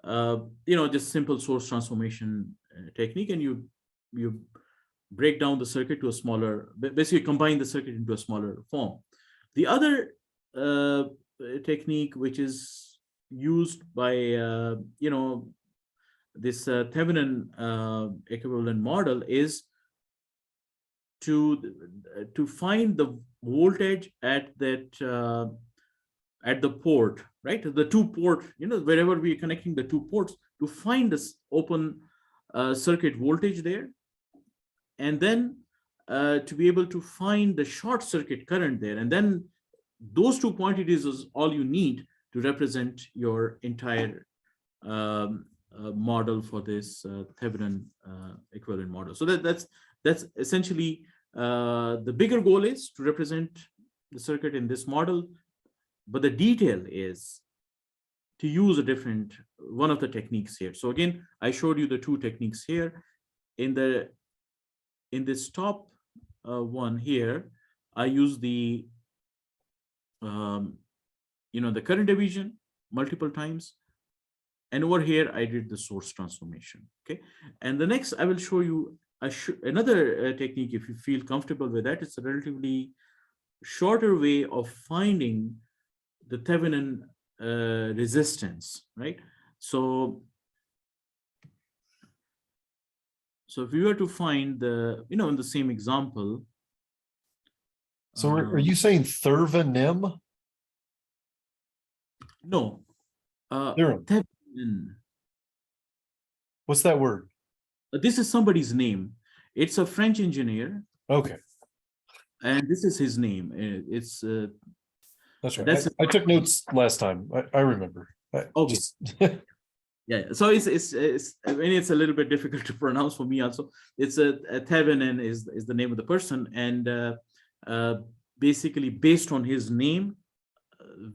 just simple source transformation technique, and you break down the circuit to a smaller, basically combine the circuit into a smaller form. The other technique which is used by this Thevenin equivalent model is to find the voltage at that at the port, right? The two port, wherever we are connecting the two ports, to find this open circuit voltage there, and then to be able to find the short circuit current there, and then those two quantities is all you need to represent your entire model for this Thevenin equivalent model. So that's essentially the bigger goal is to represent the circuit in this model, but the detail is to use one of the techniques here. So again, I showed you the two techniques here. In this top one here, I use the the current division multiple times, and over here I did the source transformation. Okay, and the next I will show you another technique. If you feel comfortable with that, it's a relatively shorter way of finding the Thevenin resistance, right? So if we were to find in the same example. So are you saying Thevenin? No. Thevenin. What's that word? This is somebody's name. It's a French engineer. Okay. And this is his name. It's that's right. I took notes last time. I remember. Okay. Yeah. So it's I mean, it's a little bit difficult to pronounce for me also. It's a Thevenin is the name of the person, and basically based on his name,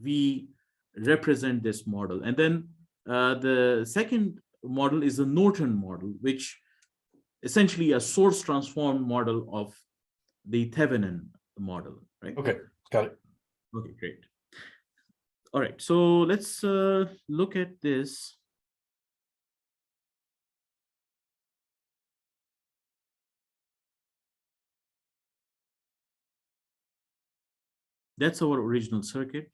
we represent this model. And then the second model is the Norton model, which essentially a source transformed model of the Thevenin model, right? Okay, got it. Okay, great. All right, so let's look at this. That's our original circuit.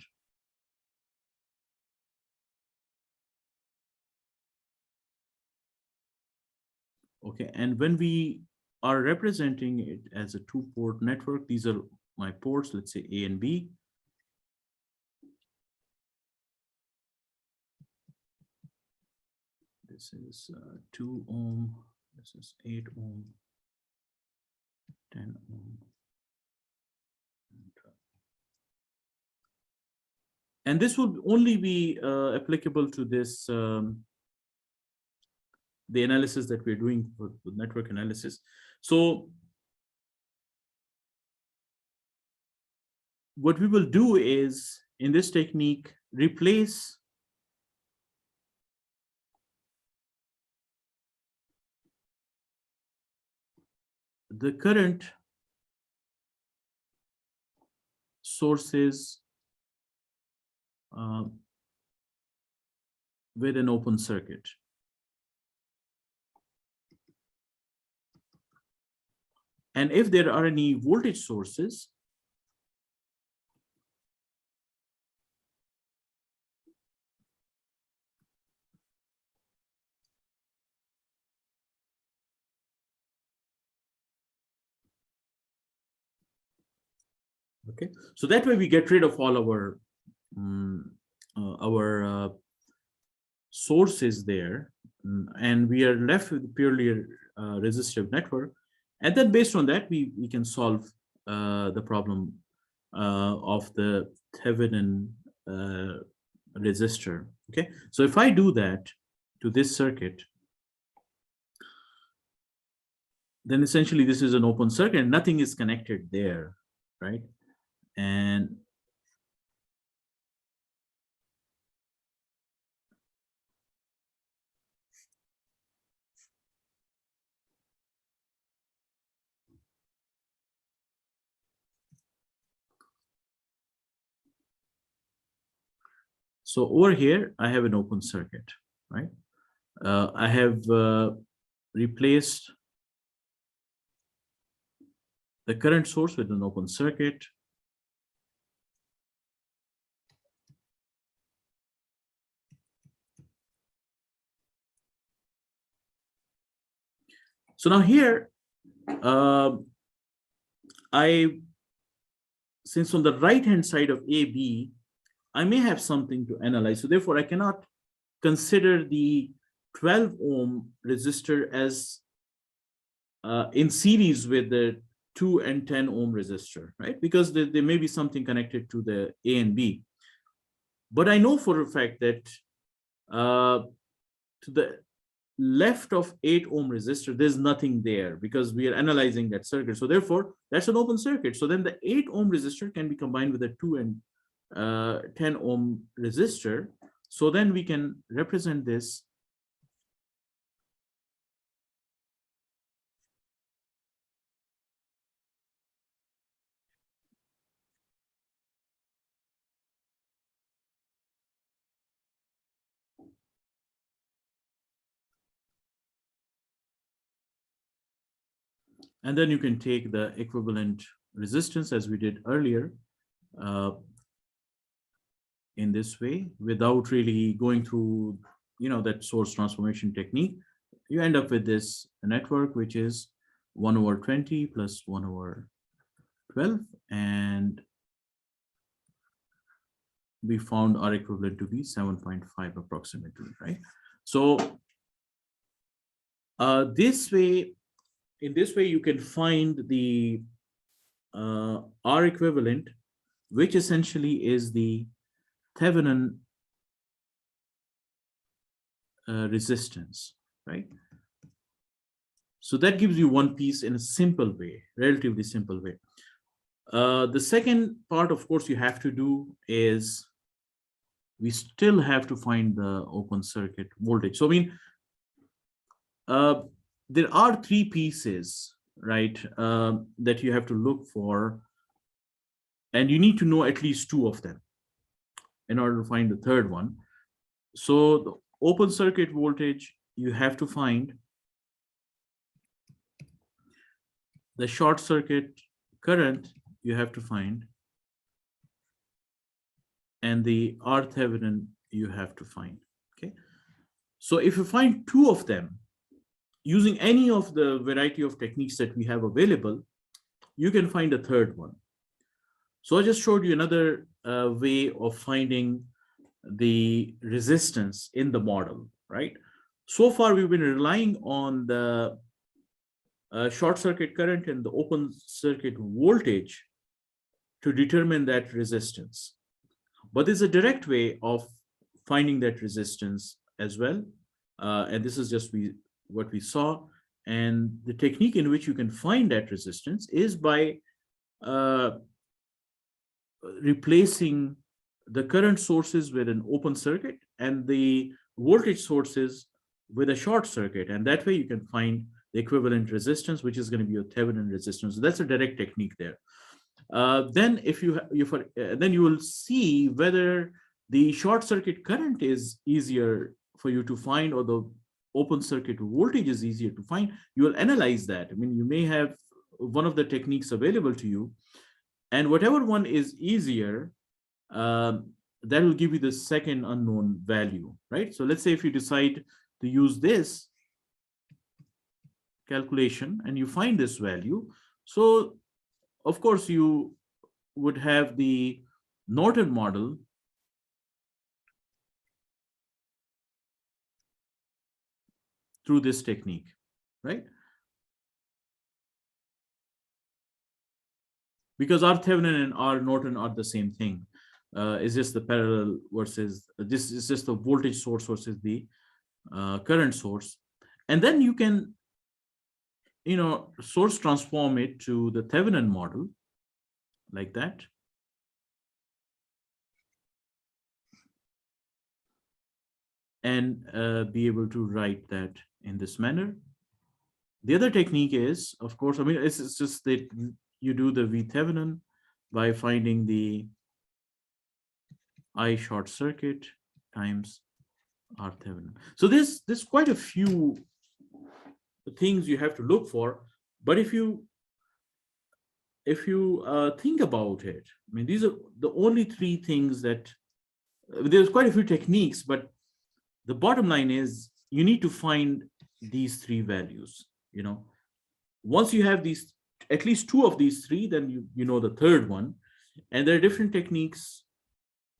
Okay, and when we are representing it as a two-port network, these are my ports, let's say A and B. This is 2 ohm, this is 8 ohm, 10 ohm. And this would only be applicable to this, the analysis that we're doing for the network analysis. So what we will do is, in this technique, replace the current sources with an open circuit. And if there are any voltage sources, okay, so that way we get rid of all our sources there, and we are left with purely a resistive network. And then based on that, we can solve the problem of the Thevenin resistor. Okay, so if I do that to this circuit, then essentially this is an open circuit and nothing is connected there, right? And so over here, I have an open circuit, right? I have replaced the current source with an open circuit. So now here, since on the right-hand side of AB, I may have something to analyze. So therefore, I cannot consider the 12 ohm resistor as in series with the 2 and 10 ohm resistor, right? Because there may be something connected to the A and B. But I know for a fact that to the left of 8 ohm resistor, there's nothing there because we are analyzing that circuit. So therefore, that's an open circuit. So then the 8 ohm resistor can be combined with a 2 and 10 ohm resistor. So then we can represent this and then you can take the equivalent resistance as we did earlier in this way without really going through, that source transformation technique. You end up with this network, which is 1/20 plus 1/12. And we found R equivalent to be 7.5 approximately, right? So in this way, you can find the R equivalent, which essentially is the Thevenin resistance, right? So that gives you one piece in a simple way, relatively simple way. The second part, of course, you have to do is we still have to find the open circuit voltage. So I mean, there are 3 pieces, right, that you have to look for, and you need to know at least 2 of them in order to find the third one. So the open circuit voltage, you have to find the short circuit current, you have to find, and the R Thevenin you have to find. Okay, so if you find 2 of them using any of the variety of techniques that we have available, you can find a third one. So I just showed you another way of finding the resistance in the model, right? So far, we've been relying on the short circuit current and the open circuit voltage to determine that resistance. But there's a direct way of finding that resistance as well. And this is just what we saw. And the technique in which you can find that resistance is by replacing the current sources with an open circuit and the voltage sources with a short circuit. And that way you can find the equivalent resistance, which is going to be a Thevenin resistance. So that's a direct technique there. Then then you will see whether the short circuit current is easier for you to find or the open circuit voltage is easier to find. You will analyze that. I mean, you may have one of the techniques available to you, and whatever one is easier, that will give you the second unknown value, right? So let's say if you decide to use this calculation and you find this value, so of course you would have the Norton model through this technique, right? Because R Thevenin and R Norton are the same thing. It's just the parallel versus this is just the voltage source versus the current source. And then you can, source transform it to the Thevenin model like that. And be able to write that in this manner. The other technique is, of course, I mean, it's just that you do the V Thevenin by finding the I short circuit times R Thevenin. So there's quite a few things you have to look for, but if you think about it, I mean, these are the only 3 things that there's quite a few techniques, but the bottom line is you need to find these 3 values. Once you have these, at least two of these three, then you know the third one. And there are different techniques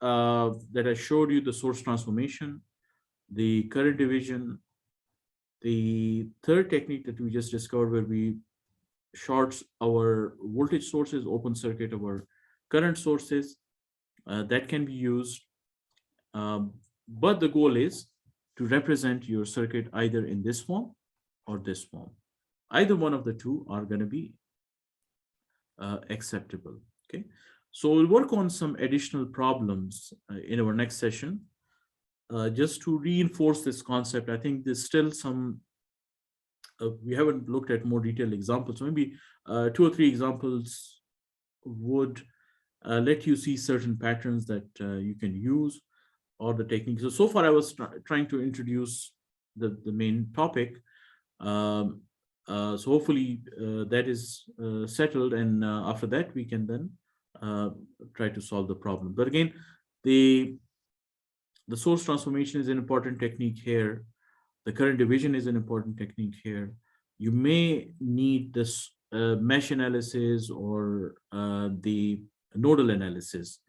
that I showed you: the source transformation, the current division, the third technique that we just discovered, where we shorts our voltage sources, open circuit our current sources. That can be used, but the goal is to represent your circuit either in this form or this form. Either one of the two are going to be acceptable. Okay, so we'll work on some additional problems in our next session, just to reinforce this concept. I think there's still some we haven't looked at more detailed examples. So maybe 2 or 3 examples would let you see certain patterns that you can use, or the techniques. So far I was trying to introduce the main topic. So hopefully that is settled, and after that we can then try to solve the problem. But again, the source transformation is an important technique here. The current division is an important technique here. You may need this mesh analysis or the nodal analysis.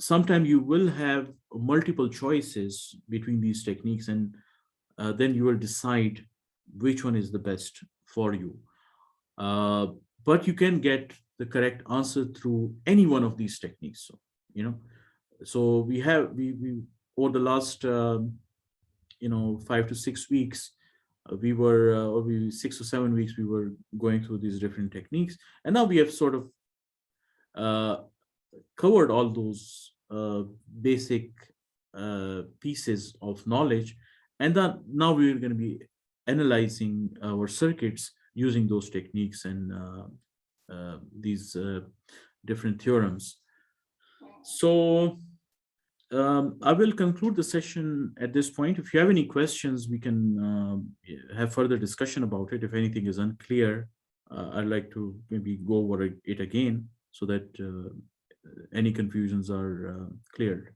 Sometimes you will have multiple choices between these techniques, and then you will decide which one is the best for you. But you can get the correct answer through any one of these techniques. So we over the last 5 to 6 weeks, we were or 6 or 7 weeks, we were going through these different techniques, and now we have sort of covered all those basic pieces of knowledge, and then now we're going to be analyzing our circuits using those techniques and these different theorems. So I will conclude the session at this point. If you have any questions, we can have further discussion about it. If anything is unclear, I'd like to maybe go over it again so that any confusions are cleared.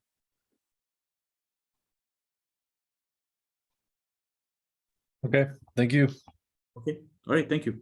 Okay, thank you. Okay, all right, thank you.